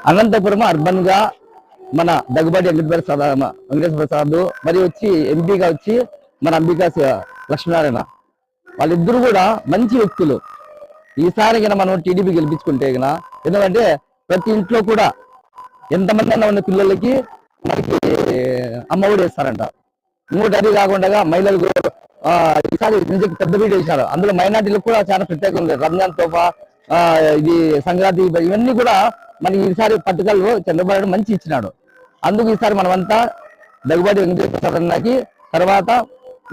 Anantapuram urban గా మన దగ్గుబాటి వెంకటేశ్వర ప్రసాద్ మరియు వచ్చి ఎంపీగా వచ్చి మన అంబికా లక్ష్మీనారాయణ వాళ్ళిద్దరు కూడా మంచి వ్యక్తులు. ఈసారి కన్నా మనం టీడీపీ గెలిపించుకుంటే కన్నా, ఎందుకంటే ప్రతి ఇంట్లో కూడా ఎంతమంది అన్న ఉన్న పిల్లలకి మనకి అమ్మఒడి వేస్తారంట. ఇంకోటి అది కాకుండా మహిళలకు ఈసారి నిజంగా పెద్ద వీడియో వేసినారు. అందులో మైనార్టీలకు కూడా చాలా ప్రత్యేకం ఉంది. రంజాన్ తోఫా, ఇది సంక్రాంతి, ఇవన్నీ కూడా మనకి ఈసారి పథకాలు చంద్రబాబు మంచి ఇచ్చినాడు. అందుకు ఈసారి మనమంతా దగ్గుబాటి వెంకటేశ్వరకి తర్వాత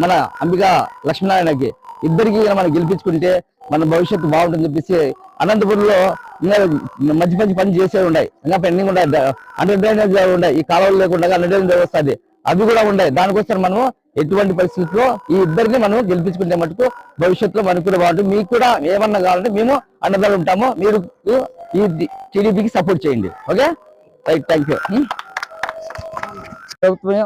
మన అంబికా లక్ష్మీనారాయణకి ఇద్దరికి మనం గెలిపించుకుంటే మన భవిష్యత్తు బాగుంటుందని చెప్పేసి అనంతపురంలో ఇంకా మంచి మంచి పని చేసే ఉన్నాయి, ఇంకా పెండింగ్ ఉన్నాయి. అండర్ డ్రైనేజ్ ఉన్నాయి, ఈ కాలువలు లేకుండా అండర్ డ్రైనేజ్ వస్తుంది, అవి కూడా ఉన్నాయి. దానికోసం మనం ఎటువంటి పరిస్థితుల్లో ఈ ఇద్దరిని మనం గెలిపించుకుంటే మటుకు భవిష్యత్తులో మనకు కూడా బాగుంటుంది. మీకు కూడా ఏమన్నా కావాలంటే మేము అండదాలు ఉంటాము. మీరు ఈ టీడీపీకి సపోర్ట్ చేయండి. Okay, right, thank you. ప్రభుత్వం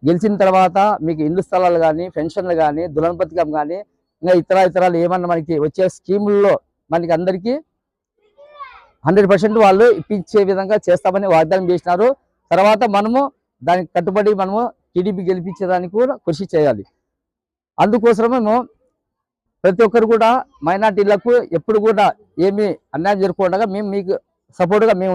గెలిచిన తర్వాత మీకు ఇల్లు స్థలాలు కానీ, పెన్షన్లు కానీ, దులన పథకం కానీ, ఇంకా ఇతరాలు ఏమన్నా మనకి వచ్చే స్కీముల్లో మనకి అందరికీ 100% వాళ్ళు ఇప్పించే విధంగా చేస్తామని వాగ్దానం చేసినారు. తర్వాత మనము దానికి కట్టుబడి మనము టీడీపీ గెలిపించేదానికి కూడా కృషి చేయాలి. అందుకోసమే మేము ప్రతి ఒక్కరు కూడా మైనార్టీలకు ఎప్పుడు కూడా ఏమీ అన్యాయం జరగకుండా మేము మీకు సపోర్ట్గా మేము